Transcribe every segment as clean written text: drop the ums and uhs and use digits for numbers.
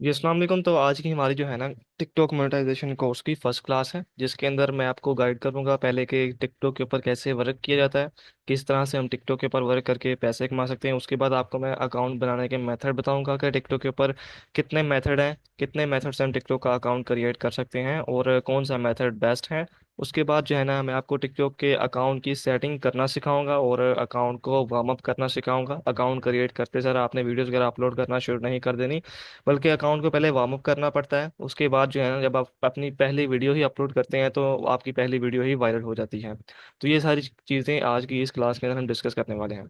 जी अस्सलाम वालेकुम। तो आज की हमारी जो है ना टिकटॉक मोनेटाइजेशन कोर्स की फर्स्ट क्लास है, जिसके अंदर मैं आपको गाइड करूंगा पहले कि टिकटॉक के ऊपर कैसे वर्क किया जाता है, किस तरह से हम टिकटॉक के ऊपर वर्क करके पैसे कमा सकते हैं। उसके बाद आपको मैं अकाउंट बनाने के मेथड बताऊंगा कि टिकटॉक के ऊपर कितने मेथड हैं, कितने मेथड से हम टिकटॉक का अकाउंट क्रिएट कर सकते हैं और कौन सा मेथड बेस्ट है। उसके बाद जो है ना मैं आपको टिकटॉक के अकाउंट की सेटिंग करना सिखाऊंगा और अकाउंट को वार्म अप करना सिखाऊंगा। अकाउंट क्रिएट करते सर आपने वीडियोस वगैरह अपलोड करना शुरू नहीं कर देनी, बल्कि अकाउंट को पहले वार्म अप करना पड़ता है। उसके बाद जो है ना जब आप अपनी पहली वीडियो ही अपलोड करते हैं तो आपकी पहली वीडियो ही वायरल हो जाती है। तो ये सारी चीज़ें आज की इस क्लास के अंदर हम डिस्कस करने वाले हैं।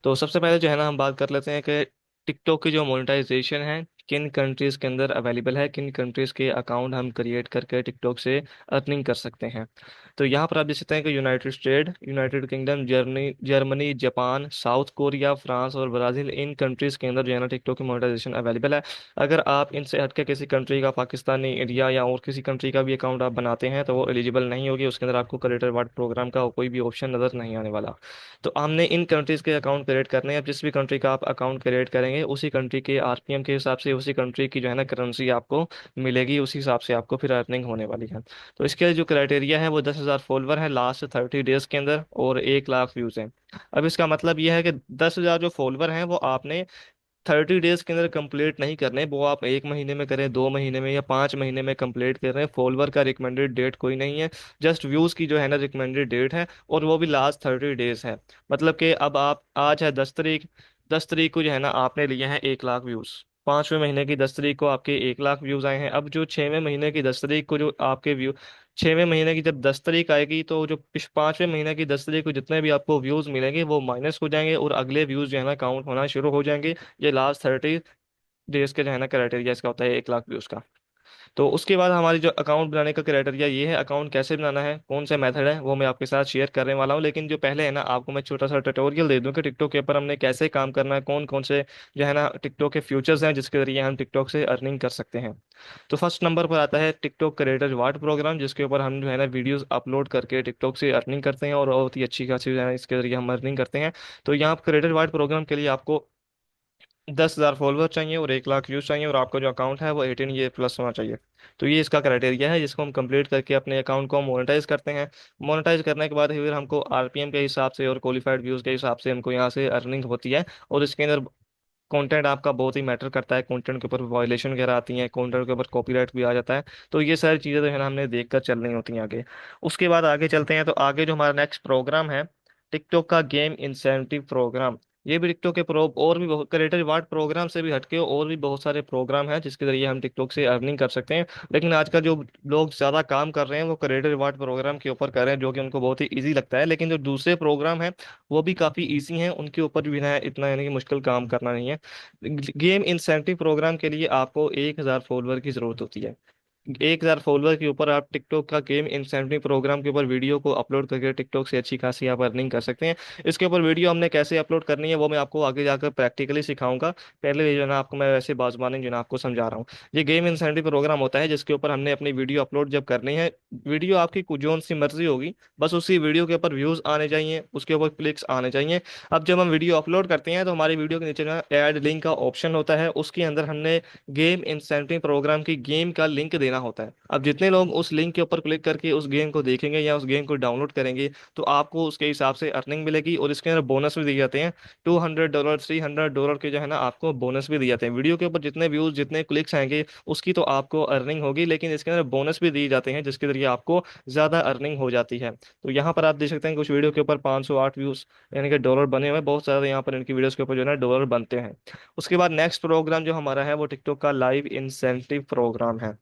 तो सबसे पहले जो है ना हम बात कर लेते हैं कि टिकटॉक की जो मोनेटाइजेशन है किन कंट्रीज के अंदर अवेलेबल है, किन कंट्रीज के अकाउंट हम क्रिएट करके टिकटॉक से अर्निंग कर सकते हैं। तो यहाँ पर आप देख सकते हैं कि United state, United kingdom, Germany Germany Japan, south Korea, France और ब्राजील, इन कंट्रीज के अंदर जो है ना टिकटॉक की मोनेटाइजेशन अवेलेबल है। अगर आप इनसे हटके किसी कंट्री का, पाकिस्तानी, इंडिया या और किसी कंट्री का भी अकाउंट आप बनाते हैं तो वो एलिजिबल नहीं होगी, उसके अंदर आपको क्रिएटर वार्ड प्रोग्राम का कोई भी ऑप्शन नजर नहीं आने वाला। तो हमने इन कंट्रीज के अकाउंट क्रिएट करने हैं। अब जिस भी कंट्री का आप अकाउंट क्रिएट करेंगे उसी कंट्री के आरपीएम के हिसाब से, उसी कंट्री की जो है ना करेंसी आपको मिलेगी, उसी हिसाब से आपको फिर अर्निंग होने वाली है। तो इसके जो क्राइटेरिया है वो 10,000 फॉलोवर है लास्ट 30 डेज के अंदर और 1 लाख व्यूज हैं। अब इसका मतलब यह है कि 10,000 जो फॉलोवर हैं वो आपने 30 डेज के अंदर कंप्लीट नहीं करने, वो आप 1 महीने में करें, 2 महीने में या 5 महीने में कंप्लीट कर रहे हैं। फॉलोवर का रिकमेंडेड डेट कोई नहीं है, जस्ट व्यूज की जो है ना रिकमेंडेड डेट है, और वो भी लास्ट 30 डेज है। मतलब कि अब आप आज है 10 तारीख, 10 तारीख को जो है ना आपने लिए हैं 1 लाख व्यूज। 5वें महीने की 10 तारीख को आपके 1 लाख व्यूज आए हैं। अब जो 6वें महीने की 10 तारीख को जो आपके व्यू, 6वें महीने की जब 10 तारीख आएगी तो जो 5वें महीने की 10 तारीख को जितने भी आपको व्यूज मिलेंगे वो माइनस हो जाएंगे और अगले व्यूज जो है ना काउंट होना शुरू हो जाएंगे। ये लास्ट 30 डेज के जो है ना क्राइटेरिया इसका होता है 1 लाख व्यूज का। तो उसके बाद हमारी जो अकाउंट बनाने का क्राइटेरिया ये है, अकाउंट कैसे बनाना है, कौन से मेथड है, वो मैं आपके साथ शेयर करने वाला हूँ। लेकिन जो पहले है ना आपको मैं छोटा सा ट्यूटोरियल दे दूं कि टिकटॉक के ऊपर हमने कैसे काम करना है, कौन कौन से जो है ना टिकटॉक के फ्यूचर्स हैं जिसके जरिए हम टिकटॉक से अर्निंग कर सकते हैं। तो फर्स्ट नंबर पर आता है टिकटॉक क्रिएटर रिवार्ड प्रोग्राम, जिसके ऊपर हम जो है ना वीडियोस अपलोड करके टिकटॉक से अर्निंग करते हैं और बहुत ही अच्छी खासी जो है ना इसके जरिए हम अर्निंग करते हैं। तो यहाँ क्रिएटर रिवार्ड प्रोग्राम के लिए आपको 10,000 फॉलोवर चाहिए और 1 लाख व्यूज चाहिए और आपका जो अकाउंट है वो 18 ईयर प्लस होना चाहिए। तो ये इसका क्राइटेरिया है जिसको हम कंप्लीट करके अपने अकाउंट को मोनेटाइज करते हैं। मोनेटाइज करने के बाद फिर हमको आरपीएम के हिसाब से और क्वालिफाइड व्यूज के हिसाब से हमको यहाँ से अर्निंग होती है। और इसके अंदर कंटेंट आपका बहुत ही मैटर करता है, कंटेंट के ऊपर वायलेशन वगैरह आती हैं, कंटेंट के ऊपर कॉपीराइट भी आ जाता है। तो ये सारी चीज़ें जो है ना हमने देख कर चलनी होती हैं आगे। उसके बाद आगे चलते हैं, तो आगे जो हमारा नेक्स्ट प्रोग्राम है टिकटॉक का गेम इंसेंटिव प्रोग्राम। ये भी टिकटॉक के प्रो और भी बहुत क्रिएटर रिवार्ड प्रोग्राम से भी हटके और भी बहुत सारे प्रोग्राम हैं जिसके जरिए हम टिकटॉक से अर्निंग कर सकते हैं। लेकिन आजकल जो लोग ज़्यादा काम कर रहे हैं वो क्रिएटर रिवार्ड प्रोग्राम के ऊपर कर रहे हैं, जो कि उनको बहुत ही ईजी लगता है। लेकिन जो दूसरे प्रोग्राम हैं वो भी काफ़ी ईजी हैं, उनके ऊपर भी ना इतना यानी कि मुश्किल काम करना नहीं है। गेम इंसेंटिव प्रोग्राम के लिए आपको 1,000 फॉलोवर की जरूरत होती है। 1,000 फॉलोवर के ऊपर आप टिकटॉक का गेम इंसेंटिव प्रोग्राम के ऊपर वीडियो को अपलोड करके टिकटॉक से अच्छी खासी आप अर्निंग कर सकते हैं। इसके ऊपर वीडियो हमने कैसे अपलोड करनी है वो मैं आपको आगे जाकर प्रैक्टिकली सिखाऊंगा। पहले जो है ना आपको मैं वैसे बाजमानी जो है ना आपको समझा रहा हूँ। ये गेम इंसेंटिव प्रोग्राम होता है जिसके ऊपर हमने अपनी वीडियो अपलोड जब करनी है, वीडियो आपकी जोन सी मर्जी होगी, बस उसी वीडियो के ऊपर व्यूज आने चाहिए, उसके ऊपर क्लिक्स आने चाहिए। अब जब हम वीडियो अपलोड करते हैं तो हमारी वीडियो के नीचे ना ऐड लिंक का ऑप्शन होता है, उसके अंदर हमने गेम इंसेंटिव प्रोग्राम की गेम का लिंक देना होता है। अब जितने लोग उस लिंक के ऊपर क्लिक करके उस गेम को देखेंगे या उस गेम को डाउनलोड करेंगे तो आपको उसके हिसाब से अर्निंग मिलेगी और इसके अंदर बोनस भी दिए जाते हैं। $200, $300 के जो है ना आपको बोनस भी दिए जाते हैं। वीडियो के ऊपर जितने व्यूज जितने क्लिक्स आएंगे उसकी तो आपको अर्निंग होगी, लेकिन इसके अंदर बोनस भी दिए जाते हैं जिसके जरिए आपको ज्यादा अर्निंग हो जाती है। तो यहाँ पर आप देख सकते हैं कुछ वीडियो के ऊपर 508 व्यूज यानी कि डॉलर बने हुए हैं, बहुत सारे यहाँ पर इनकी वीडियोस के ऊपर जो है ना डॉलर बनते हैं। उसके बाद नेक्स्ट प्रोग्राम जो हमारा है वो टिकटॉक का लाइव इंसेंटिव प्रोग्राम है।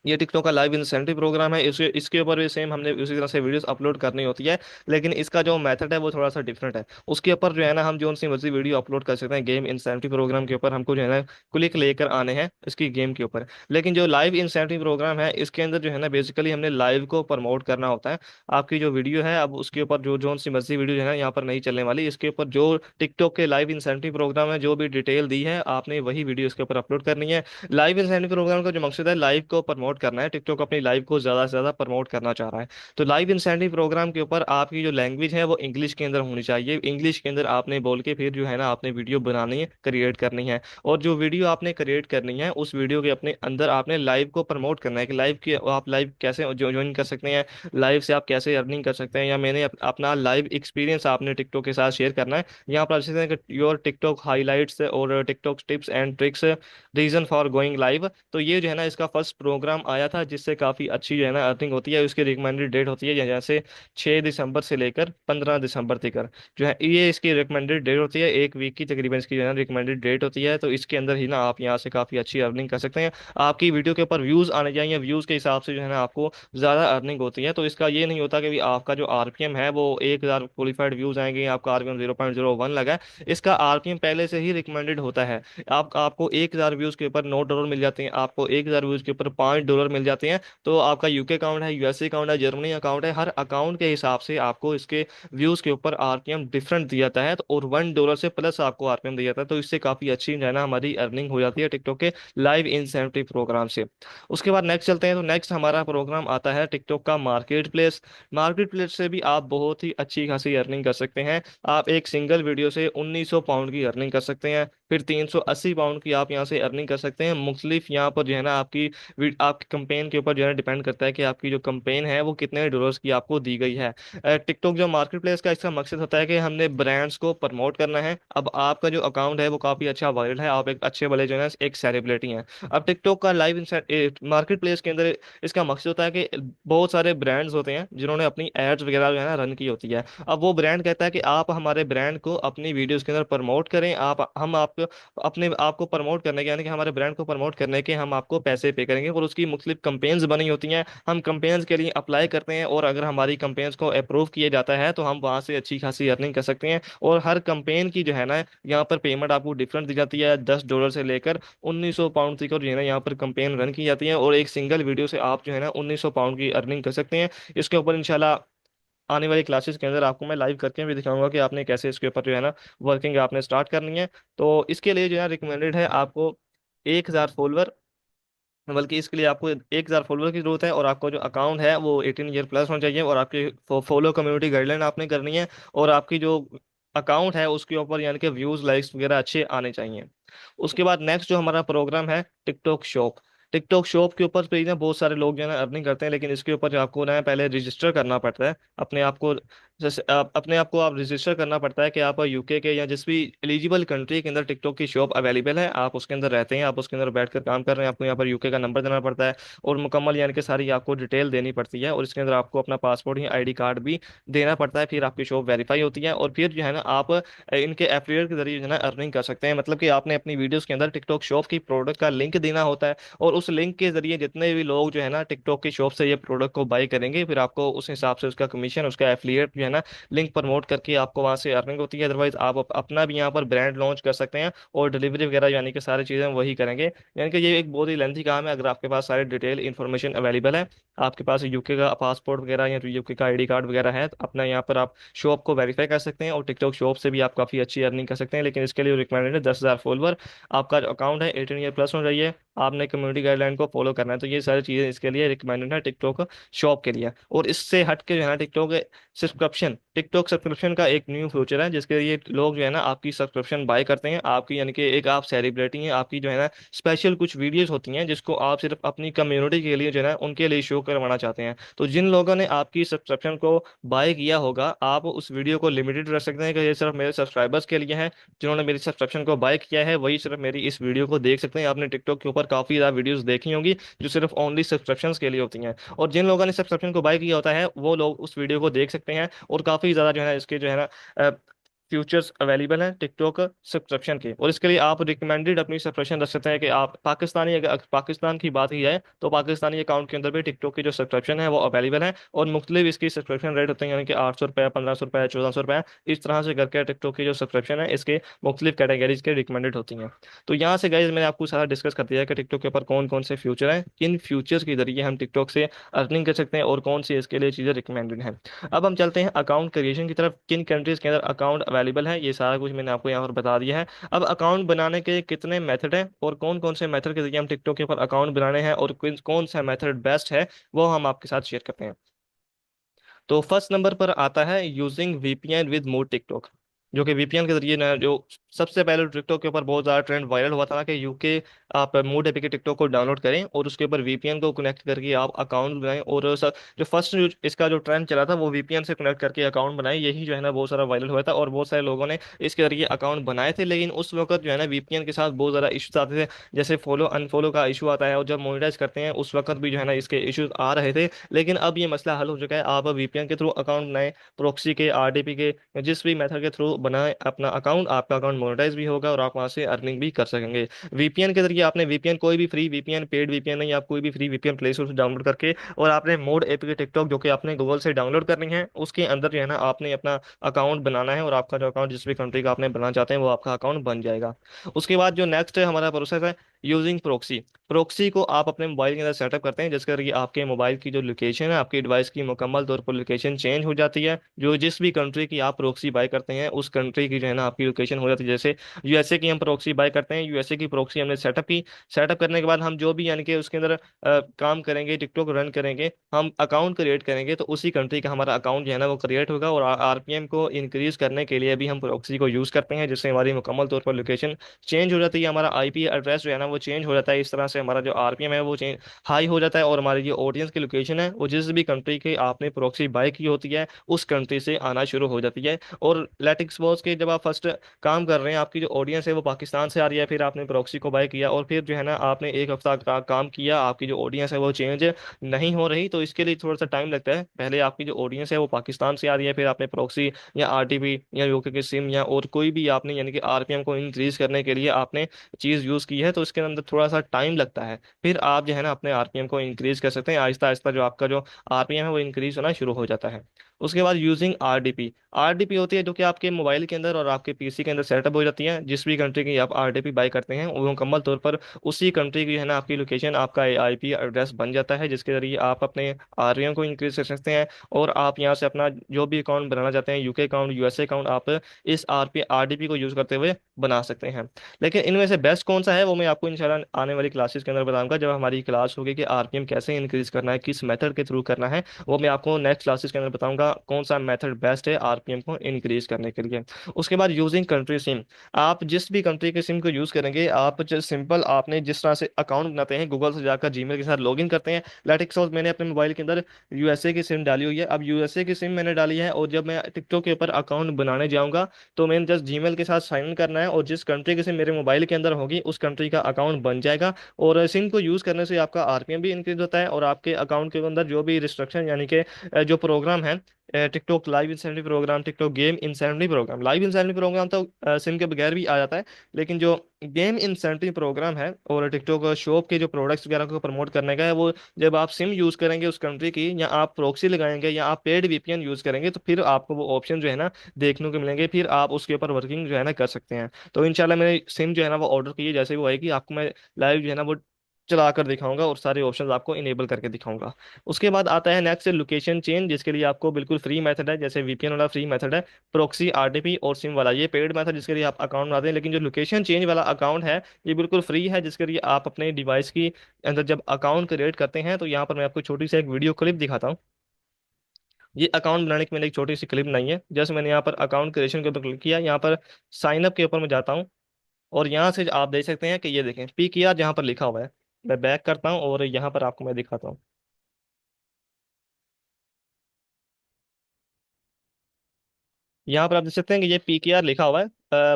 ये टिकटॉक का लाइव इंसेंटिव प्रोग्राम है, इसके इसके ऊपर भी सेम हमने उसी तरह से वीडियोस अपलोड करनी होती है। लेकिन इसका जो मेथड है वो थोड़ा सा डिफरेंट है। उसके ऊपर जो है ना हम जो सी मर्जी वीडियो अपलोड कर सकते हैं। गेम इंसेंटिव प्रोग्राम के ऊपर हमको जो है ना क्लिक लेकर आने हैं इसकी गेम के ऊपर। लेकिन जो लाइव इंसेंटिव प्रोग्राम है इसके अंदर जो है ना बेसिकली हमने लाइव को प्रमोट करना होता है। आपकी जो वीडियो है अब उसके ऊपर जो जो सी मर्जी वीडियो है ना यहाँ पर नहीं चलने वाली, इसके ऊपर जो टिकटॉक के लाइव इंसेंटिव प्रोग्राम है जो भी डिटेल दी है आपने वही वीडियो इसके ऊपर अपलोड करनी है। लाइव इंसेंटिव प्रोग्राम का जो मकसद है लाइव को प्रमोट प्रमोट करना है, टिकटॉक अपनी लाइव को ज़्यादा से ज़्यादा प्रमोट करना चाह रहा है। तो लाइव इंसेंटिव प्रोग्राम के ऊपर आपकी जो लैंग्वेज है वो इंग्लिश के अंदर होनी चाहिए। इंग्लिश के अंदर आपने बोल के फिर जो है ना आपने वीडियो बनानी है, क्रिएट करनी है। और जो वीडियो आपने क्रिएट करनी है उस वीडियो के अपने अंदर आपने लाइव को प्रमोट करना है कि लाइव की आप लाइव कैसे ज्वाइन कर सकते हैं, लाइव से आप कैसे अर्निंग कर सकते हैं, या मैंने अपना लाइव एक्सपीरियंस आपने टिकटॉक के साथ शेयर करना है। यहाँ पर आप देख सकते हैं कि योर टिकटॉक हाईलाइट्स और TikTok tips and tricks, reason for going live. तो ये जो है ना इसका फर्स्ट प्रोग्राम आया था, जिससे काफ़ी अच्छी जो है ना अर्निंग होती है। उसकी रिकमेंडेड डेट होती है जैसे 6 दिसंबर से लेकर 15 दिसंबर तक जो है ये इसकी रिकमेंडेड डेट होती है। एक वीक की तकरीबन इसकी जो है ना रिकमेंडेड डेट होती है। तो इसके अंदर ही ना आप यहाँ से काफ़ी अच्छी अर्निंग कर सकते हैं। आपकी वीडियो के ऊपर व्यूज़ आने चाहिए, व्यूज़ के हिसाब से जो है ना आपको ज़्यादा अर्निंग होती है। तो इसका ये नहीं होता कि भी आपका जो आरपीएम है वो 1,000 क्वालिफाइड व्यूज़ आएंगे, आपका आरपीएम 0.01 लगा है। इसका आरपीएम पहले से ही रिकमेंडेड होता है। आपको 1,000 व्यूज़ के ऊपर $9 मिल जाते हैं, आपको 1,000 व्यूज़ के ऊपर $5 मिल जाते हैं। तो आपका यूके अकाउंट है, यूएसए अकाउंट है, जर्मनी अकाउंट है, हर अकाउंट के हिसाब से आपको इसके व्यूज के ऊपर आरपीएम डिफरेंट दिया जाता है। तो और $1 से प्लस आपको आरपीएम दिया जाता है। तो इससे काफी अच्छी जो है ना हमारी अर्निंग हो जाती है टिकटॉक के लाइव इंसेंटिव प्रोग्राम से। उसके बाद नेक्स्ट चलते हैं। तो नेक्स्ट हमारा प्रोग्राम आता है टिकटॉक का मार्केट प्लेस। मार्केट प्लेस से भी आप बहुत ही अच्छी खासी अर्निंग कर सकते हैं। आप एक सिंगल वीडियो से 1,900 पाउंड की अर्निंग कर सकते हैं, फिर 380 पाउंड की आप यहाँ से अर्निंग कर सकते हैं। मुख्तलिफ यहाँ पर जो है ना आपकी कंपेन के ऊपर जो है डिपेंड करता है कि आपकी जो कंपेन है वो कितने डॉलर्स की आपको दी गई है। टिकटॉक जो मार्केट प्लेस का इसका मकसद होता है कि हमने ब्रांड्स को प्रमोट करना है। अब आपका जो अकाउंट है वो काफ़ी अच्छा वायरल है, आप एक अच्छे वाले जो है एक सेलिब्रिटी हैं। अब टिकटॉक का लाइव मार्केट प्लेस के अंदर इसका मकसद होता है कि बहुत सारे ब्रांड्स होते हैं जिन्होंने अपनी एड्स वगैरह जो है ना रन की होती है। अब वो ब्रांड कहता है कि आप हमारे ब्रांड को अपनी वीडियोस के अंदर प्रमोट करें, आप हम आपको अपने आप को प्रमोट करने के, यानी कि हमारे ब्रांड को प्रमोट करने के हम आपको पैसे पे करेंगे। और उसकी मुख्तलिफ कंपेन्स बनी होती हैं, हम कंपेन्स के लिए अप्लाई करते हैं, और अगर हमारी कंपेन्स को अप्रूव किया जाता है तो हम वहाँ से अच्छी खासी अर्निंग कर सकते हैं। और हर कंपेन की जो है ना यहाँ पर पेमेंट आपको डिफरेंट दी जाती है, $10 से लेकर 1,900 पाउंड तक जो है ना यहाँ पर कंपेन रन की जाती है। और एक सिंगल वीडियो से आप जो है ना 1,900 पाउंड की अर्निंग कर सकते हैं। इसके ऊपर इंशाल्लाह आने वाली क्लासेस के अंदर आपको मैं लाइव करके भी दिखाऊंगा कि आपने कैसे इसके ऊपर जो है ना वर्किंग आपने स्टार्ट करनी है। तो इसके लिए जो है रिकमेंडेड है आपको 1,000 फॉलोअर, बल्कि इसके लिए आपको 1,000 फॉलोअर की जरूरत है। और आपका जो अकाउंट है वो 18 ईयर प्लस होना चाहिए, और आपकी फॉलो कम्युनिटी गाइडलाइन आपने करनी है। और आपकी जो अकाउंट है उसके ऊपर यानी कि व्यूज लाइक्स वगैरह अच्छे आने चाहिए। उसके बाद नेक्स्ट जो हमारा प्रोग्राम है टिकटॉक शॉप। टिकटॉक शॉप के ऊपर पे ना बहुत सारे लोग जो है ना अर्निंग करते हैं, लेकिन इसके ऊपर जो आपको ना पहले रजिस्टर करना पड़ता है अपने आप को। जैसे अपने आप को आप रजिस्टर करना पड़ता है कि आप यूके के या जिस भी एलिजिबल कंट्री के अंदर टिकटॉक की शॉप अवेलेबल है, आप उसके अंदर रहते हैं, आप उसके अंदर बैठकर काम कर रहे हैं, आपको यहाँ पर यूके का नंबर देना पड़ता है, और मुकम्मल यानी कि सारी आपको डिटेल देनी पड़ती है। और इसके अंदर आपको अपना पासपोर्ट या आईडी कार्ड भी देना पड़ता है। फिर आपकी शॉप वेरीफाई होती है, और फिर जो है ना आप इनके एफिलिएट के जरिए जो है ना अर्निंग कर सकते हैं। मतलब कि आपने अपनी वीडियोस के अंदर टिकटॉक शॉप की प्रोडक्ट का लिंक देना होता है, और उस लिंक के जरिए जितने भी लोग जो है ना टिकटॉक की शॉप से ये प्रोडक्ट को बाई करेंगे, फिर आपको उस हिसाब से उसका कमीशन, उसका एफिलिएट जो है ना लिंक प्रमोट करके आपको वहां से अर्निंग होती है। अदरवाइज आप अपना भी यहाँ पर ब्रांड लॉन्च कर सकते हैं, और डिलीवरी वगैरह यानी कि सारी चीज़ें वही करेंगे। यानी कि ये एक बहुत ही लेंथी काम है। अगर आपके पास सारी डिटेल इन्फॉर्मेशन अवेलेबल है, आपके पास यूके का पासपोर्ट वगैरह या यूके का आईडी कार्ड वगैरह है, तो अपना यहाँ पर आप शॉप को वेरीफाई कर सकते हैं, और टिकटॉक शॉप से भी आप काफ़ी अच्छी अर्निंग कर सकते हैं। लेकिन इसके लिए रिक्वायरमेंट है 10,000 फॉलोअर, आपका जो अकाउंट है 18 ईयर प्लस होना चाहिए, आपने कम्युनिटी गाइडलाइन को फॉलो करना है। तो ये सारी चीज़ें इसके लिए रिकमेंडेड है टिकटॉक शॉप के लिए। और इससे हट के जो है ना टिकटॉक सब्सक्रिप्शन का एक न्यू फ्यूचर है, जिसके लिए लोग जो है ना आपकी सब्सक्रिप्शन बाय करते हैं। आपकी यानी कि एक आप सेलिब्रिटी हैं, आपकी जो है ना स्पेशल कुछ वीडियोस होती हैं जिसको आप सिर्फ अपनी कम्युनिटी के लिए जो है ना उनके लिए शो करवाना चाहते हैं। तो जिन लोगों ने आपकी सब्सक्रिप्शन को बाय किया होगा, आप उस वीडियो को लिमिटेड रख सकते हैं कि ये सिर्फ मेरे सब्सक्राइबर्स के लिए है। जिन्होंने मेरी सब्सक्रिप्शन को बाय किया है वही सिर्फ मेरी इस वीडियो को देख सकते हैं। आपने टिकटॉक के ऊपर काफ़ी ज़्यादा वीडियोस देखी होंगी जो सिर्फ ओनली सब्सक्रिप्शन के लिए होती हैं, और जिन लोगों ने सब्सक्रिप्शन को बाय किया होता है वो लोग उस वीडियो को देख सकते हैं। और काफ़ी ज़्यादा जो है ना इसके जो है ना फीचर्स अवेलेबल हैं टिकटॉक सब्सक्रिप्शन के। और इसके लिए आप रिकमेंडेड अपनी सब्सक्रिप्शन रख सकते हैं कि आप पाकिस्तानी, अगर पाकिस्तान की बात की जाए तो पाकिस्तानी अकाउंट के अंदर भी टिकटॉक की जो सब्सक्रिप्शन है वो अवेलेबल है। और मुख्तलिफ इसकी सब्सक्रिप्शन रेट होते हैं, यानी कि 800 रुपये, 1500 रुपये, 1400 रुपये, इस तरह से करके टिकटॉक की जो सब्सक्रिप्शन है इसके मुख्तलिफ कैटेगरीज के रिकमेंडेड होती हैं। तो यहाँ से गाइज मैंने आपको सारा डिस्कस कर दिया है कि टिकटॉक के ऊपर कौन कौन से फ्यूचर हैं, किन फ्यूचर्स के जरिए हम टिकटॉक से अर्निंग कर सकते हैं, और कौन सी इसके लिए चीज़ें रिकमेंडेड हैं। अब हम चलते हैं अकाउंट क्रिएशन की तरफ, किन कंट्रीज के अंदर अकाउंट अवेलेबल है, ये सारा कुछ मैंने आपको यहाँ पर बता दिया है। अब अकाउंट बनाने के कितने मेथड हैं और कौन कौन से मेथड के जरिए हम टिकटॉक के ऊपर अकाउंट बनाने हैं और कौन कौन सा मेथड बेस्ट है, वो हम आपके साथ शेयर करते हैं। तो फर्स्ट नंबर पर आता है using VPN with mode TikTok, जो कि वीपीएन के जरिए ना, जो सबसे पहले टिकटॉक के ऊपर बहुत ज़्यादा ट्रेंड वायरल हुआ था ना, कि यूके आप मोड एपी के टिकटॉक को डाउनलोड करें और उसके ऊपर वीपीएन को कनेक्ट करके आप अकाउंट बनाएं। और जो फर्स्ट इसका जो ट्रेंड चला था वो वीपीएन से कनेक्ट करके अकाउंट बनाए, यही जो है ना बहुत सारा वायरल हुआ था और बहुत सारे लोगों ने इसके जरिए अकाउंट बनाए थे। लेकिन उस वक्त जो है ना वीपीएन के साथ बहुत ज़्यादा इश्यूज आते थे, जैसे फॉलो अनफॉलो का इशू आता है, और जब मोनेटाइज करते हैं उस वक्त भी जो है ना इसके इश्यूज आ रहे थे। लेकिन अब ये मसला हल हो चुका है, आप वीपीएन के थ्रू अकाउंट बनाएं, प्रॉक्सी के, आरडीपी के, जिस भी मेथड के थ्रू बनाएं अपना अकाउंट, आपका अकाउंट मोनेटाइज भी होगा और आप वहां से अर्निंग भी कर सकेंगे। वीपीएन के जरिए आपने वीपीएन, कोई भी फ्री वीपीएन, पेड वीपीएन नहीं, आप कोई भी फ्री वीपीएन प्ले स्टोर से डाउनलोड करके और आपने मोड एपी के टिकटॉक जो कि आपने गूगल से डाउनलोड करनी है, उसके अंदर जो है ना आपने अपना अकाउंट बनाना है और आपका जो अकाउंट जिस भी कंट्री का आपने बनाना चाहते हैं वो आपका अकाउंट बन जाएगा। उसके बाद जो नेक्स्ट हमारा प्रोसेस है यूजिंग प्रोक्सी। प्रोक्सी को आप अपने मोबाइल के अंदर सेटअप करते हैं, जिसके जरिए आपके मोबाइल की जो लोकेशन है, आपकी डिवाइस की मुकम्मल तौर पर लोकेशन चेंज हो जाती है। जो जिस भी कंट्री की आप प्रोक्सी बाय करते हैं उस कंट्री की जो है ना आपकी लोकेशन हो जाती है। जैसे यूएसए की हम प्रोक्सी बाय करते हैं, यूएसए की प्रोक्सी हमने सेटअप की, सेटअप करने के बाद हम जो भी यानी कि उसके अंदर काम करेंगे, टिकटॉक रन करेंगे, हम अकाउंट क्रिएट करेंगे, तो उसी कंट्री का हमारा अकाउंट जो है ना वो क्रिएट होगा। और आरपीएम को इंक्रीज करने के लिए भी हम प्रोक्सी को यूज करते हैं, जिससे हमारी मुकम्मल तौर पर लोकेशन चेंज हो जाती है, हमारा आईपी एड्रेस जो है ना वो चेंज हो जाता है। इस तरह से हमारा जो आरपीएम है वो चेंज हाई हो जाता है और हमारी जो ऑडियंस की लोकेशन है वो जिस भी कंट्री की आपने प्रोक्सी बाय की होती है उस कंट्री से आना शुरू हो जाती है। और लेटिक्स बॉस के जब आप फर्स्ट काम कर रहे हैं, आपकी जो ऑडियंस है वो पाकिस्तान से आ रही है, फिर आपने प्रॉक्सी को बाय किया और फिर जो है ना आपने एक हफ्ता का काम किया, आपकी जो ऑडियंस है वो चेंज नहीं हो रही, तो इसके लिए थोड़ा सा टाइम लगता है। पहले आपकी जो ऑडियंस है वो पाकिस्तान से आ रही है, फिर आपने प्रॉक्सी या आरटीपी या यूके के सिम या और कोई भी आपने यानी कि आरपीएम को इंक्रीज करने के लिए आपने चीज़ यूज़ की है, तो इसके अंदर थोड़ा सा टाइम लगता है। फिर आप जो है ना अपने आरपीएम को इंक्रीज कर सकते हैं, आहिस्ता आहिस्ता जो आपका जो आरपीएम है वो इंक्रीज होना शुरू हो जाता है। उसके बाद यूजिंग आरडीपी। आरडीपी होती है जो कि आपके मोबाइल के अंदर और आपके पीसी के अंदर सेटअप हो जाती है। जिस भी कंट्री की आप आरडीपी बाय करते हैं वो मुकम्मल तौर पर उसी कंट्री की है ना आपकी लोकेशन, आपका आईपी एड्रेस बन जाता है, जिसके जरिए आप अपने आरपीएम को इंक्रीज कर सकते हैं। और आप यहाँ से अपना जो भी अकाउंट बनाना चाहते हैं, यूके अकाउंट, यूएसए अकाउंट, आप इस आरडीपी को यूज करते हुए बना सकते हैं। लेकिन इनमें से बेस्ट कौन सा है वो मैं आपको इंशाल्लाह आने वाली क्लासेस के अंदर बताऊंगा, जब हमारी क्लास होगी कि आरपीएम कैसे इंक्रीज करना है, किस मेथड के थ्रू करना है, वो मैं आपको नेक्स्ट क्लासेस के अंदर बताऊंगा कौन सा मेथड बेस्ट है आरपीएम को इंक्रीज करने के लिए। उसके बाद यूजिंग कंट्री सिम। आप जिस भी कंट्री के सिम को यूज करेंगे, आप जो सिंपल आपने जिस तरह से अकाउंट बनाते हैं, गूगल से जाकर जीमेल के साथ लॉगिन करते हैं। लेट सपोज मैंने अपने मोबाइल के अंदर यूएसए की सिम डाली हुई है, अब यूएसए की सिम मैंने डाली है और जब मैं टिकटॉक के ऊपर अकाउंट बनाने जाऊंगा तो मैंने जस्ट जीमेल के साथ साइन इन करना है और जिस कंट्री की सिम मेरे मोबाइल के अंदर होगी उस कंट्री का अकाउंट बन जाएगा। और सिम को यूज करने से आपका आरपीएम भी इंक्रीज होता है और आपके अकाउंट के अंदर जो भी रिस्ट्रिक्शन यानी कि जो प्रोग्राम है, TikTok live incentive program, TikTok game incentive program, live incentive program तो सिम के बगैर भी आ जाता है, लेकिन जो गेम इंसेंटिव प्रोग्राम है और टिकटॉक शॉप के जो प्रोडक्ट्स वगैरह को प्रमोट करने का है, वो जब आप सिम यूज करेंगे उस कंट्री की, या आप प्रोक्सी लगाएंगे या आप पेड वीपीएन यूज करेंगे, तो फिर आपको वो ऑप्शन जो है ना देखने को मिलेंगे, फिर आप उसके ऊपर वर्किंग जो है ना कर सकते हैं। तो इंशाल्लाह मैंने सिम जो है ना वो ऑर्डर की है, जैसे ही वो आएगी आपको मैं लाइव जो है ना वो चला कर दिखाऊंगा और सारे ऑप्शंस आपको इनेबल करके दिखाऊंगा। उसके बाद आता है नेक्स्ट लोकेशन चेंज, जिसके लिए आपको बिल्कुल फ्री मेथड है, जैसे वीपीएन वाला फ्री मेथड है, प्रोक्सी, आरटीपी और सिम वाला ये पेड मेथड जिसके लिए आप अकाउंट बनाते हैं। लेकिन जो लोकेशन चेंज वाला अकाउंट है ये बिल्कुल फ्री है, जिसके लिए आप अपने डिवाइस की अंदर जब अकाउंट क्रिएट करते हैं, तो यहाँ पर मैं आपको छोटी सी एक वीडियो क्लिप दिखाता हूँ। ये अकाउंट बनाने की मैंने एक छोटी सी क्लिप बनाई है, जैसे मैंने यहाँ पर अकाउंट क्रिएशन के ऊपर क्लिक किया, यहाँ पर साइन अप के ऊपर मैं जाता हूँ और यहाँ से आप देख सकते हैं कि ये देखें पी किया जहाँ पर लिखा हुआ है। मैं बैक करता हूँ और यहाँ पर आपको मैं दिखाता हूँ। यहाँ पर आप देख सकते हैं कि ये पीकेआर लिखा हुआ है,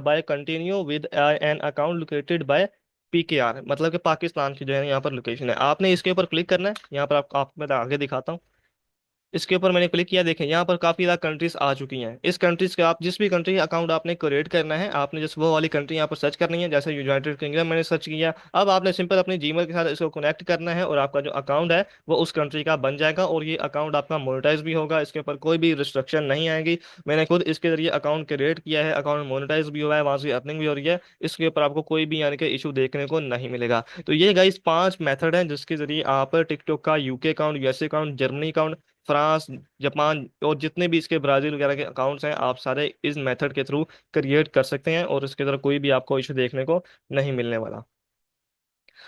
by continue with an account located by PKR, मतलब कि पाकिस्तान की जो है यहाँ पर लोकेशन है। आपने इसके ऊपर क्लिक करना है, यहाँ पर आपको मैं आगे दिखाता हूँ। इसके ऊपर मैंने क्लिक किया, देखें यहाँ पर काफी ज्यादा कंट्रीज आ चुकी हैं। इस कंट्रीज के आप जिस भी कंट्री अकाउंट आपने क्रिएट करना है, आपने जिस वो वाली कंट्री यहाँ पर सर्च करनी है, जैसे यूनाइटेड किंगडम मैंने सर्च किया। अब आपने सिंपल अपने जीमेल के साथ इसको कनेक्ट करना है और आपका जो अकाउंट है वो उस कंट्री का बन जाएगा और ये अकाउंट आपका मोनेटाइज भी होगा, इसके ऊपर कोई भी रिस्ट्रिक्शन नहीं आएगी। मैंने खुद इसके जरिए अकाउंट क्रिएट किया है, अकाउंट मोनेटाइज भी हुआ है, वहां से अर्निंग भी हो रही है, इसके ऊपर आपको कोई भी यानी कि इशू देखने को नहीं मिलेगा। तो ये गाइस 5 मेथड हैं जिसके जरिए आप टिकटॉक का UK account, USA account, Germany account, France, Japan और जितने भी इसके ब्राजील वगैरह के अकाउंट्स हैं, आप सारे इस मेथड के थ्रू क्रिएट कर सकते हैं और इसके तरह कोई भी आपको इशू देखने को नहीं मिलने वाला।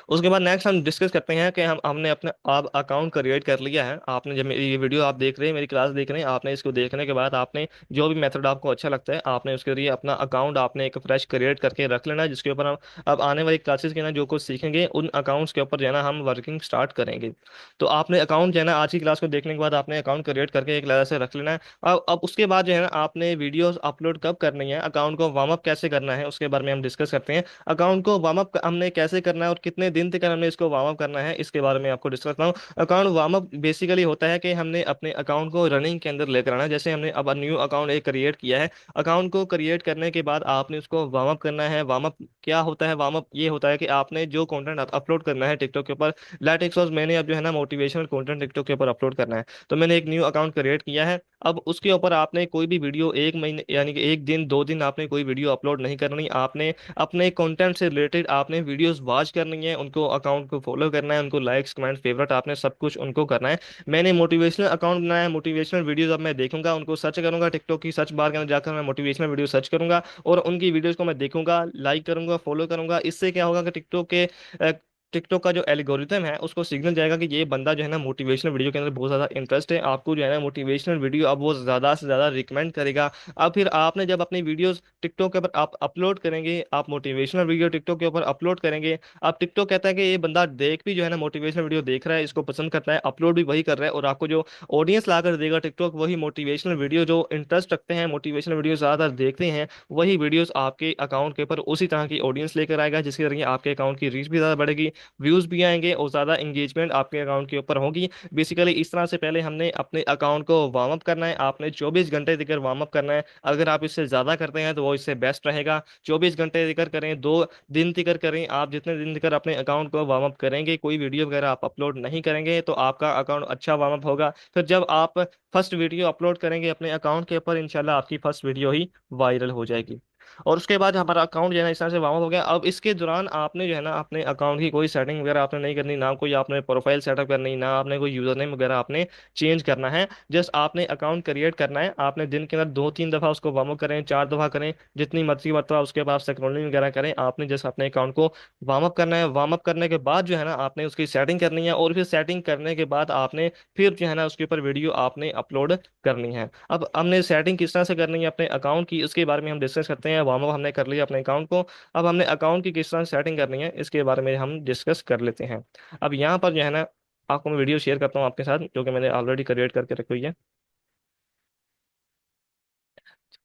उसके बाद नेक्स्ट हम डिस्कस करते हैं कि हमने अपने आप अकाउंट क्रिएट कर लिया है। आपने जब मेरी ये वीडियो आप देख रहे हैं, मेरी क्लास देख रहे हैं, आपने इसको देखने के बाद आपने जो भी मेथड आपको अच्छा लगता है, आपने उसके लिए अपना अकाउंट आपने एक फ्रेश क्रिएट करके रख लेना है, जिसके ऊपर हम अब आने वाली क्लासेस के ना जो कुछ सीखेंगे उन अकाउंट्स के ऊपर जो है ना हम वर्किंग स्टार्ट करेंगे। तो आपने अकाउंट जो है ना आज की क्लास को देखने के बाद आपने अकाउंट क्रिएट करके एक तरह से रख लेना है। अब उसके बाद जो है ना आपने वीडियोस अपलोड कब करनी है, अकाउंट को वार्म अप कैसे करना है, उसके बारे में हम डिस्कस करते हैं। अकाउंट को वार्म अप हमने कैसे करना है और कितने दिन तक हमने इसको वार्म अप करना है, इसके बारे में आपको डिस्कस करता हूँ। अकाउंट वार्म अप बेसिकली होता है कि हमने अपने अकाउंट को रनिंग के अंदर लेकर आना है। जैसे हमने अब न्यू अकाउंट एक क्रिएट किया है, अकाउंट को क्रिएट करने के बाद आपने उसको वार्म अप करना है। वार्म अप क्या होता है? वार्म अप ये होता है कि आपने जो कंटेंट अपलोड करना है टिकटॉक के ऊपर, लेट सपोज मैंने अब जो है ना मोटिवेशनल कंटेंट टिकटॉक के ऊपर अपलोड करना है, तो मैंने एक न्यू अकाउंट क्रिएट किया है। अब उसके ऊपर आपने कोई भी वीडियो एक महीने यानी कि एक दिन दो दिन आपने कोई वीडियो अपलोड नहीं करनी। आपने अपने कंटेंट से रिलेटेड आपने वीडियोस वॉच करनी है, उनको अकाउंट को फॉलो करना है, उनको लाइक्स कमेंट फेवरेट आपने सब कुछ उनको करना है। मैंने मोटिवेशनल अकाउंट बनाया है, मोटिवेशनल वीडियोस अब मैं देखूंगा, उनको सर्च करूंगा, टिकटॉक की सर्च बार के अंदर जाकर मैं मोटिवेशनल वीडियो सर्च करूंगा और उनकी वीडियोस को मैं देखूंगा, लाइक करूंगा, फॉलो करूंगा। इससे क्या होगा कि टिकटॉक का जो एल्गोरिथम है उसको सिग्नल जाएगा कि ये बंदा जो है ना मोटिवेशनल वीडियो के अंदर बहुत ज़्यादा इंटरेस्ट है, आपको जो है ना मोटिवेशनल वीडियो अब वो ज़्यादा से ज़्यादा रिकमेंड करेगा। अब फिर आपने जब अपनी वीडियोस टिकटॉक के ऊपर आप अपलोड करेंगे, आप मोटिवेशनल वीडियो टिकटॉक के ऊपर अपलोड करेंगे, अब टिकटॉक कहता है कि ये बंदा देख भी जो है ना मोटिवेशनल वीडियो देख रहा है, इसको पसंद करता है, अपलोड भी वही कर रहा है, और आपको जो ऑडियंस ला कर देगा टिकटॉक वही मोटिवेशनल वीडियो जो इंटरेस्ट रखते हैं, मोटिवेशनल वीडियो ज़्यादातर देखते हैं, वही वीडियोस आपके अकाउंट के ऊपर उसी तरह की ऑडियंस लेकर आएगा, जिसके जरिए आपके अकाउंट की रीच भी ज़्यादा बढ़ेगी, व्यूज भी आएंगे और ज़्यादा इंगेजमेंट आपके अकाउंट के ऊपर होगी। बेसिकली इस तरह से पहले हमने अपने अकाउंट को वार्म अप करना है। आपने 24 घंटे देकर वार्म अप करना है। अगर आप इससे ज़्यादा करते हैं तो वो इससे बेस्ट रहेगा। 24 घंटे देकर करें, 2 दिन देकर करें, आप जितने दिन देकर अपने अकाउंट को वार्म अप करेंगे, कोई वीडियो वगैरह आप अपलोड नहीं करेंगे, तो आपका अकाउंट अच्छा वार्म अप होगा। फिर जब आप फर्स्ट वीडियो अपलोड करेंगे अपने अकाउंट के ऊपर, इंशाल्लाह आपकी फर्स्ट वीडियो ही वायरल हो जाएगी। और उसके बाद हमारा अकाउंट जो है ना इस तरह से वार्म अप हो गया। अब इसके दौरान आपने जो है ना अपने अकाउंट की कोई सेटिंग वगैरह आपने नहीं करनी, ना कोई आपने प्रोफाइल सेटअप करनी, ना आपने कोई यूजर नेम वगैरह आपने चेंज करना है। जस्ट आपने अकाउंट क्रिएट करना है। आपने दिन के अंदर 2-3 दफ़ा उसको वार्म अप करें, 4 दफ़ा करें, जितनी मर्जी मतलब उसके बाद स्क्रॉलिंग वगैरह करें, आपने जस्ट अपने अकाउंट को वार्म अप करना है। वार्म अप करने के बाद जो है ना आपने उसकी सेटिंग करनी है, और फिर सेटिंग करने के बाद आपने फिर जो है ना उसके ऊपर वीडियो आपने अपलोड करनी है। अब हमने सेटिंग किस तरह से करनी है अपने अकाउंट की, इसके बारे में हम डिस्कस करते हैं। वार्म अप हमने कर लिया अपने अकाउंट को, अब हमने अकाउंट की किस तरह सेटिंग करनी है इसके बारे में हम डिस्कस कर लेते हैं। अब यहाँ पर जो है ना आपको मैं वीडियो शेयर करता हूँ आपके साथ, जो कि मैंने ऑलरेडी क्रिएट करके रखी हुई है।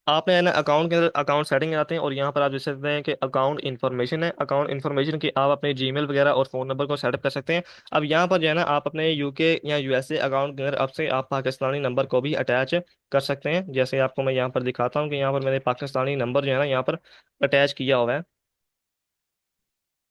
आपने है ना अकाउंट के अंदर अकाउंट सेटिंग में आते हैं और यहाँ पर आप देख सकते हैं कि अकाउंट इन्फॉर्मेशन है। अकाउंट इन्फॉर्मेशन की आप अपने जीमेल वगैरह और फ़ोन नंबर को सेटअप कर सकते हैं। अब यहाँ पर जो है ना आप अपने यूके या यूएसए अकाउंट के अंदर अब से आप पाकिस्तानी नंबर को भी अटैच कर सकते हैं। जैसे आपको मैं यहाँ पर दिखाता हूँ कि यहाँ पर मैंने पाकिस्तानी नंबर जो है ना यहाँ पर अटैच किया हुआ है।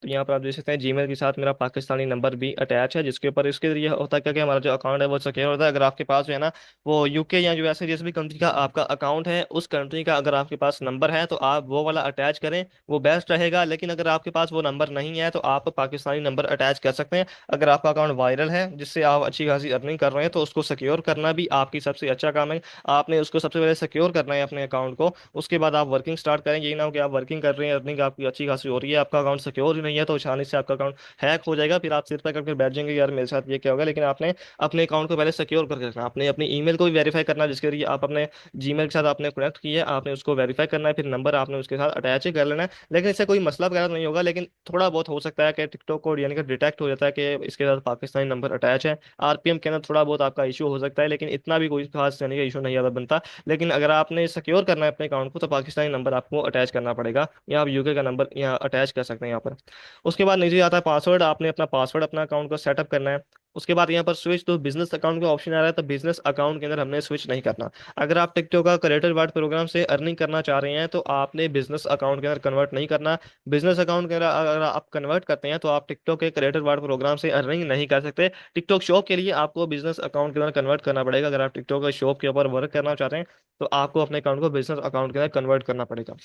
तो यहाँ पर आप देख सकते हैं जीमेल के साथ मेरा पाकिस्तानी नंबर भी अटैच है, जिसके ऊपर इसके जरिए होता है कि हमारा जो अकाउंट है वो सिक्योर होता है। अगर आपके पास जो है ना वो यूके या यूएसए जिस भी कंट्री का आपका अकाउंट है, उस कंट्री का अगर आपके पास नंबर है तो आप वो वाला अटैच करें, वो बेस्ट रहेगा। लेकिन अगर आपके पास वो नंबर नहीं है तो आप पाकिस्तानी नंबर अटैच कर सकते हैं। अगर आपका अकाउंट वायरल है जिससे आप अच्छी खासी अर्निंग कर रहे हैं, तो उसको सिक्योर करना भी आपकी सबसे अच्छा काम है। आपने उसको सबसे पहले सिक्योर करना है अपने अकाउंट को, उसके बाद आप वर्किंग स्टार्ट करेंगे। ये ना हो कि आप वर्किंग कर रहे हैं, अर्निंग आपकी अच्छी खासी हो रही है, आपका अकाउंट सिक्योर ही नहीं है, तो आसानी से आपका अकाउंट हैक हो जाएगा। फिर आप सिर पर करके बैठ जाएंगे यार मेरे साथ ये क्या होगा। लेकिन आपने अपने अकाउंट को पहले सिक्योर करके रखना, आपने अपनी ईमेल को भी वेरीफाई करना, जिसके लिए आप अपने जीमेल के साथ आपने कनेक्ट किया है, आपने उसको वेरीफाई करना है, फिर नंबर आपने उसके साथ अटैच ही कर लेना है। लेकिन इससे कोई मसला वगैरह नहीं होगा, लेकिन थोड़ा बहुत हो सकता है कि टिकटॉक कोड यानी कि डिटेक्ट हो जाता है कि इसके साथ पाकिस्तानी नंबर अटैच है। आरपीएम के अंदर थोड़ा बहुत आपका इशू हो सकता है, लेकिन इतना भी कोई खास यानी कि इशू नहीं ज़्यादा बनता। लेकिन अगर आपने सिक्योर करना है अपने अकाउंट को, तो पाकिस्तानी नंबर आपको अटैच करना पड़ेगा, या आप यूके का नंबर यहाँ अटैच कर सकते हैं यहाँ पर। उसके बाद नीचे आता है पासवर्ड। आपने अपना पासवर्ड अपना अकाउंट का सेटअप करना है। उसके बाद यहाँ पर स्विच तो बिजनेस अकाउंट का ऑप्शन आ रहा है, तो बिजनेस अकाउंट के अंदर हमने स्विच नहीं करना। अगर आप टिकटॉक का क्रिएटर रिवार्ड प्रोग्राम से अर्निंग करना चाह रहे हैं तो आपने बिजनेस अकाउंट के अंदर कन्वर्ट नहीं करना। बिजनेस अकाउंट के अंदर अगर आप कन्वर्ट करते हैं तो आप टिकटॉक के क्रिएटर रिवार्ड प्रोग्राम से अर्निंग नहीं कर सकते। टिकटॉक शॉप के लिए आपको बिजनेस अकाउंट के अंदर कन्वर्ट करना पड़ेगा। अगर आप टिकटॉक के शॉप के ऊपर वर्क करना चाहते हैं तो आपको अपने अकाउंट को बिजनेस अकाउंट के अंदर कन्वर्ट करना पड़ेगा।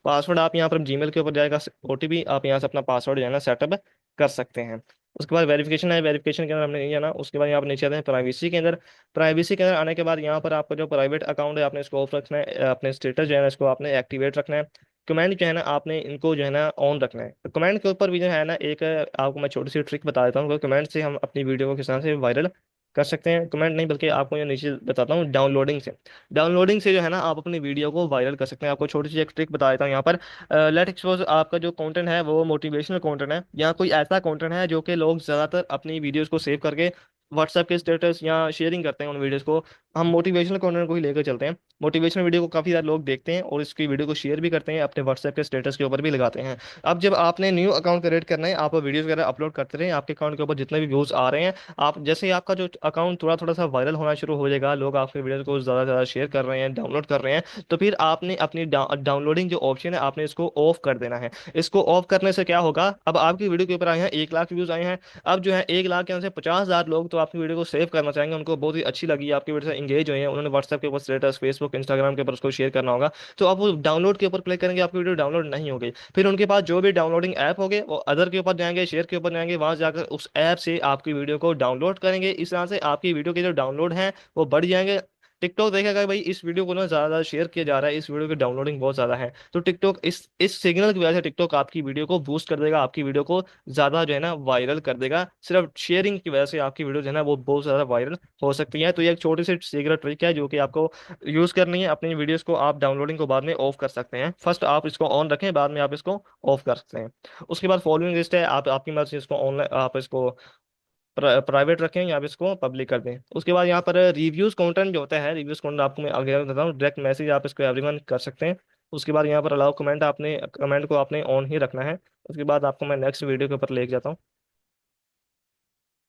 पासवर्ड आप यहाँ पर जीमेल के ऊपर जाएगा, ओटीपी आप यहाँ से अपना पासवर्ड जो है ना सेटअप कर सकते हैं। उसके बाद वेरिफिकेशन है, वेरिफिकेशन के अंदर हमने नहीं जाना। उसके बाद यहाँ पर नीचे आते हैं प्राइवेसी के अंदर। प्राइवेसी के अंदर आने के बाद यहाँ पर आपका जो प्राइवेट अकाउंट है आपने इसको ऑफ रखना है, अपने स्टेटस जो है ना इसको आपने एक्टिवेट रखना है। कमेंट जो है ना आपने इनको जो है ना ऑन रखना है। तो कमेंट के ऊपर भी जो है ना एक आपको मैं छोटी सी ट्रिक बता देता हूँ, कमेंट से हम अपनी वीडियो को किस तरह से वायरल कर सकते हैं। कमेंट नहीं बल्कि आपको ये नीचे बताता हूँ, डाउनलोडिंग से। डाउनलोडिंग से जो है ना आप अपनी वीडियो को वायरल कर सकते हैं। आपको छोटी सी एक ट्रिक बता देता हूँ यहाँ पर। लेट सपोज आपका जो कंटेंट है वो मोटिवेशनल कंटेंट है, या कोई ऐसा कंटेंट है जो कि लोग ज़्यादातर अपनी वीडियोस को सेव करके व्हाट्सएप के स्टेटस या शेयरिंग करते हैं उन वीडियोस को। हम मोटिवेशनल कंटेंट को ही लेकर चलते हैं। मोटिवेशनल वीडियो को काफ़ी सारे लोग देखते हैं और इसकी वीडियो को शेयर भी करते हैं, अपने व्हाट्सएप के स्टेटस के ऊपर भी लगाते हैं। अब जब आपने न्यू अकाउंट क्रिएट करना है, आप वीडियोस वगैरह अपलोड करते रहें, आपके अकाउंट के ऊपर जितने भी व्यूज आ रहे हैं, आप जैसे ही आपका जो अकाउंट थोड़ा थोड़ा सा वायरल होना शुरू हो जाएगा, लोग आपके वीडियोस को ज़्यादा से ज़्यादा शेयर कर रहे हैं, डाउनलोड कर रहे हैं, तो फिर आपने अपनी डाउनलोडिंग जो ऑप्शन है आपने इसको ऑफ कर देना है। इसको ऑफ करने से क्या होगा, अब आपकी वीडियो के ऊपर आए हैं 1 लाख व्यूज आए हैं। अब जो है 1 लाख के अंदर से 50,000 लोग तो आपकी वीडियो को सेव करना चाहेंगे, उनको बहुत ही अच्छी लगी, आपकी वीडियो से इंगेज हुए हैं, उन्होंने व्हाट्सएप के ऊपर स्टेटस, फेसबुक, इंस्टाग्राम के ऊपर उसको शेयर करना होगा। तो आप वो डाउनलोड के ऊपर क्लिक करेंगे, आपकी वीडियो डाउनलोड नहीं होगी। फिर उनके पास जो भी डाउनलोडिंग ऐप होंगे वो अदर के ऊपर जाएंगे, शेयर के ऊपर जाएंगे, वहां जाकर उस ऐप से आपकी वीडियो को डाउनलोड करेंगे। इस तरह से आपकी वीडियो के जो डाउनलोड हैं वो बढ़ जाएंगे। टिकटॉक देखेगा भाई इस वीडियो को ना ज्यादा शेयर किया जा रहा है, इस वीडियो की डाउनलोडिंग बहुत ज्यादा है, तो टिकटॉक इस सिग्नल की वजह से टिकटॉक आपकी वीडियो को बूस्ट कर देगा, आपकी वीडियो को ज्यादा जो है ना वायरल कर देगा। सिर्फ शेयरिंग की वजह से आपकी वीडियो जो है ना वो बहुत ज्यादा वायरल हो सकती है। तो ये एक छोटी सी सीक्रेट ट्रिक है जो कि आपको यूज करनी है। अपनी वीडियोस को आप डाउनलोडिंग को बाद में ऑफ कर सकते हैं, फर्स्ट आप इसको ऑन रखें, बाद में आप इसको ऑफ कर सकते हैं। उसके बाद फॉलोइंग लिस्ट है, आप आपकी मर्जी से इसको ऑनलाइन आप इसको प्राइवेट रखें या आप इसको पब्लिक कर दें। उसके बाद यहाँ पर रिव्यूज कंटेंट जो होता है, रिव्यूज कंटेंट आपको मैं आगे बताता हूँ, डायरेक्ट मैसेज आप इसको एवरीवन कर सकते हैं। उसके बाद यहाँ पर अलाउ कमेंट, आपने कमेंट को आपने ऑन ही रखना है। उसके बाद आपको मैं नेक्स्ट वीडियो के ऊपर लेके जाता हूँ।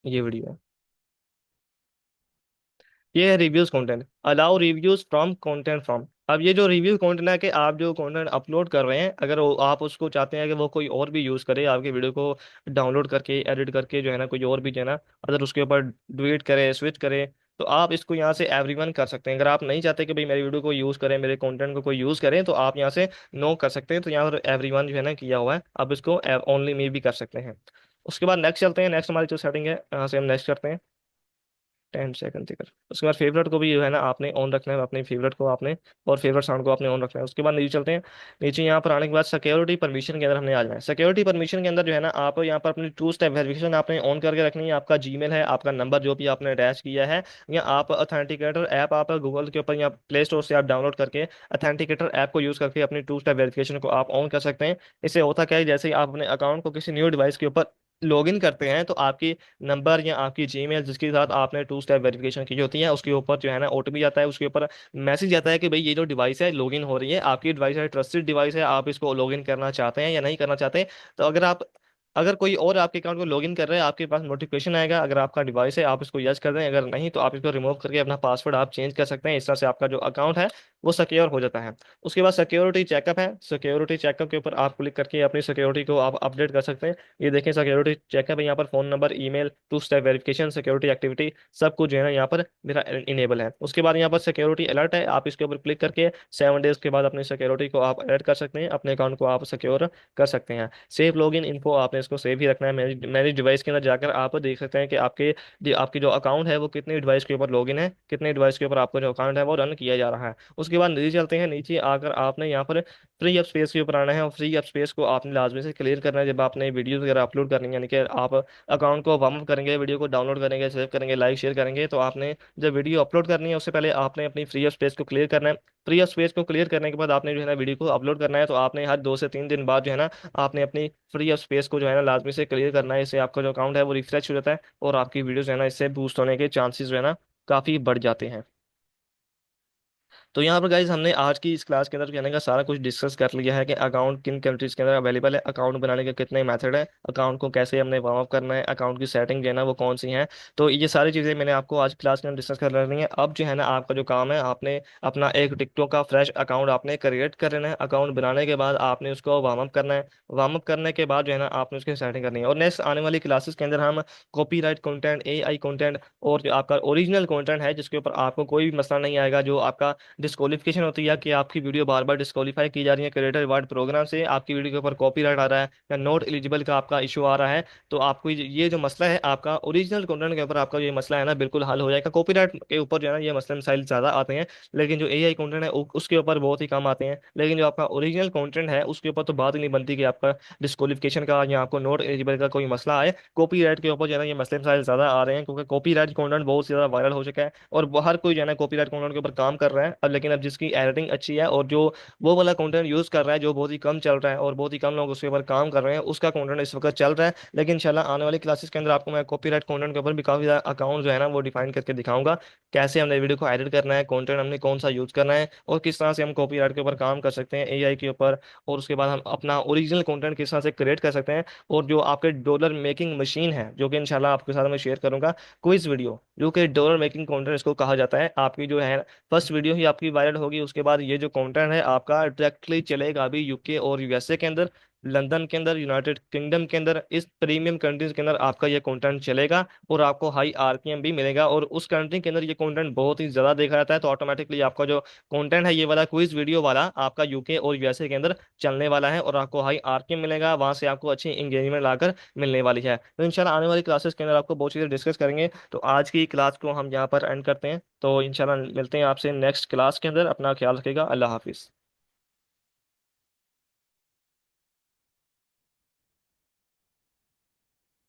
ये वीडियो है, ये है reviews content, allow reviews from content from. अब ये जो रिव्यू कंटेंट है कि आप जो कंटेंट अपलोड कर रहे हैं, अगर आप उसको चाहते हैं कि वो कोई और भी यूज करे आपकी वीडियो को डाउनलोड करके एडिट करके जो है ना कोई और भी जो है ना अगर उसके ऊपर डुएट करे स्विच करे, तो आप इसको यहाँ से एवरीवन कर सकते हैं। अगर आप नहीं चाहते कि भाई मेरी वीडियो को यूज करें, मेरे कंटेंट को कोई यूज करें, तो आप यहाँ से नो कर सकते हैं। तो यहाँ पर एवरीवन जो है ना किया हुआ है, आप इसको ओनली मी भी कर सकते हैं। उसके बाद नेक्स्ट चलते हैं, नेक्स्ट हमारी जो सेटिंग है यहाँ से हम नेक्स्ट करते हैं। 10 सेकंड देकर उसके बाद फेवरेट को भी जो है ना आपने ऑन रखना है, अपने फेवरेट को आपने और फेवरेट साउंड को आपने ऑन रखना है। उसके बाद नीचे चलते हैं, नीचे यहाँ पर आने के बाद सिक्योरिटी परमिशन के अंदर हमने आ जाना है। सिक्योरिटी परमिशन के अंदर जो है ना आप यहाँ पर अपनी टू स्टेप वेरिफिकेशन आपने ऑन करके रखनी है। आपका जीमेल है, आपका नंबर जो भी आपने अटैच किया है, या आप अथेंटिकेटर ऐप आप गूगल के ऊपर या प्ले स्टोर से आप डाउनलोड करके अथेंटिकेटर ऐप को यूज करके अपनी टू स्टेप वेरिफिकेशन को आप ऑन कर सकते हैं। इससे होता क्या है, जैसे ही आप अपने अकाउंट को किसी न्यू डिवाइस के ऊपर लॉगिन करते हैं, तो आपकी नंबर या आपकी जीमेल जिसके साथ आपने टू स्टेप वेरिफिकेशन की होती है उसके ऊपर जो है ना ओटीपी आता है, उसके ऊपर मैसेज आता है कि भाई ये जो डिवाइस है लॉगिन हो रही है, आपकी डिवाइस है ट्रस्टेड डिवाइस है, आप इसको लॉगिन करना चाहते हैं या नहीं करना चाहते। तो अगर कोई और आपके अकाउंट को लॉगिन कर रहा है, आपके पास नोटिफिकेशन आएगा, अगर आपका डिवाइस है आप इसको यस कर दें, अगर नहीं तो आप इसको रिमूव करके अपना पासवर्ड आप चेंज कर सकते हैं। इस तरह से आपका जो अकाउंट है वो सिक्योर हो जाता है। उसके बाद सिक्योरिटी चेकअप है, सिक्योरिटी चेकअप के ऊपर आप क्लिक करके अपनी सिक्योरिटी को आप अपडेट कर सकते हैं। ये देखें सिक्योरिटी चेकअप है, यहाँ पर phone number, email, two step verification, security activity सब कुछ जो है ना यहाँ पर मेरा इनेबल है। उसके बाद यहाँ पर सिक्योरिटी अलर्ट है, आप इसके ऊपर क्लिक करके 7 डेज के बाद अपनी सिक्योरिटी को आप अलर्ट कर सकते हैं, अपने अकाउंट को आप सिक्योर कर सकते हैं। सेव लॉगिन इन्फो आपने इसको सेव ही रखना है। मेरी डिवाइस के अंदर जाकर आप देख सकते हैं कि आपकी जो अकाउंट है वो कितने डिवाइस के ऊपर लॉगिन है, कितने डिवाइस के ऊपर आपका जो अकाउंट है वो रन किया जा रहा है। उसके बाद नीचे चलते हैं, नीचे आकर आपने यहाँ पर फ्री अप स्पेस के ऊपर आना है, और फ्री अप स्पेस को आपने लाजमी से क्लियर करना है जब आपने वीडियो वगैरह अपलोड करनी है। यानी कि आप अकाउंट को वार्म अप करेंगे, वीडियो को डाउनलोड करेंगे, सेव करेंगे, लाइक शेयर करेंगे, तो आपने जब वीडियो अपलोड करनी है उससे पहले आपने अपनी फ्री अप स्पेस को क्लियर करना है। फ्री अप स्पेस को क्लियर करने के बाद आपने जो है ना वीडियो को अपलोड करना है, तो आपने हर 2 से 3 दिन बाद जो है ना आपने अपनी फ्री अप स्पेस को जो है ना लाजमी से क्लियर करना है। इससे आपका जो अकाउंट है वो रिफ्रेश हो जाता है और आपकी वीडियो जो है ना इससे बूस्ट होने के चांसेस जो है ना काफ़ी बढ़ जाते हैं। तो यहाँ पर गाइज हमने आज की इस क्लास के अंदर कहने का सारा कुछ डिस्कस कर लिया है कि अकाउंट किन कंट्रीज के अंदर अवेलेबल है, अकाउंट बनाने के कितने मेथड है, अकाउंट को कैसे हमने वार्म अप करना है, अकाउंट की सेटिंग जो है ना वो कौन सी है। तो ये सारी चीज़ें मैंने आपको आज क्लास के अंदर डिस्कस कर लेनी है। अब जो है ना आपका जो काम है, आपने अपना एक टिकटॉक का फ्रेश अकाउंट आपने क्रिएट कर लेना है। अकाउंट बनाने के बाद आपने उसको वार्म अप करना है, वार्म अप करने के बाद जो है ना आपने उसकी सेटिंग करनी है। और नेक्स्ट आने वाली क्लासेस के अंदर हम कॉपीराइट कंटेंट, एआई कंटेंट और जो आपका ओरिजिनल कंटेंट है जिसके ऊपर आपको कोई भी मसला नहीं आएगा, जो आपका डिस्क्वालिफिकेशन होती है कि आपकी वीडियो बार बार डिस्क्वालीफाई की जा रही है क्रिएटर रिवार्ड प्रोग्राम से, आपकी वीडियो के ऊपर कॉपीराइट आ रहा है या नॉट एलिजिबल का आपका इशू आ रहा है, तो आपको ये जो मसला है आपका ओरिजिनल कंटेंट के ऊपर, आपका ये मसला है ना बिल्कुल हल हो जाएगा। कॉपीराइट के ऊपर जो है ना ये मसले मसाइल ज़्यादा आते हैं, लेकिन जो एआई कंटेंट है उसके ऊपर बहुत ही कम आते हैं। लेकिन जो आपका ओरिजिनल कंटेंट है उसके ऊपर तो बात ही नहीं बनती कि आपका डिस्क्वालिफिकेशन का या आपको नॉट एलिजिबल का कोई मसला आए। कॉपीराइट के ऊपर जो है ना ये मसले मसाइल ज़्यादा आ रहे हैं, क्योंकि कॉपीराइट कंटेंट बहुत ज़्यादा वायरल हो चुका है और हर कोई जो है ना कॉपीराइट कंटेंट के ऊपर काम कर रहा है अब। लेकिन अब जिसकी एडिटिंग अच्छी है और जो वो वाला कंटेंट यूज कर रहा है जो बहुत ही कम चल रहा है और बहुत ही कम लोग उसके ऊपर काम कर रहे हैं, उसका कंटेंट इस वक्त चल रहा है। लेकिन इंशाल्लाह आने वाली क्लासेस के अंदर आपको मैं कॉपीराइट कंटेंट के ऊपर भी काफी ज्यादा अकाउंट जो है ना वो डिफाइन करके दिखाऊंगा, कैसे हमने वीडियो को एडिट करना है, कंटेंट हमने कौन सा यूज करना है और किस तरह से हम कॉपीराइट के ऊपर काम कर सकते हैं एआई के ऊपर। और उसके बाद हम अपना ओरिजिनल कंटेंट किस तरह से क्रिएट कर सकते हैं। और जो आपके डॉलर मेकिंग मशीन है जो कि इंशाल्लाह आपके साथ मैं शेयर करूंगा, क्विज वीडियो, जो कि डॉलर मेकिंग कंटेंट इसको कहा जाता है। आपकी जो है फर्स्ट वीडियो ही आपकी वायरल होगी, उसके बाद ये जो कंटेंट है आपका डायरेक्टली चलेगा अभी यूके और यूएसए के अंदर, लंदन के अंदर, यूनाइटेड किंगडम के अंदर, इस प्रीमियम कंट्रीज के अंदर आपका ये कंटेंट चलेगा और आपको हाई आरपीएम भी मिलेगा। और उस कंट्री के अंदर ये कंटेंट बहुत ही ज़्यादा देखा जाता है, तो ऑटोमेटिकली आपका जो कंटेंट है ये वाला क्विज वीडियो वाला आपका यूके और यूएसए के अंदर चलने वाला है और आपको हाई आरपीएम मिलेगा, वहां से आपको अच्छी इंगेजमेंट लाकर मिलने वाली है। तो इंशाल्लाह आने वाली क्लासेस के अंदर आपको बहुत चीज़ें डिस्कस करेंगे। तो आज की क्लास को हम यहाँ पर एंड करते हैं, तो इंशाल्लाह मिलते हैं आपसे नेक्स्ट क्लास के अंदर। अपना ख्याल रखिएगा। अल्लाह हाफिज़।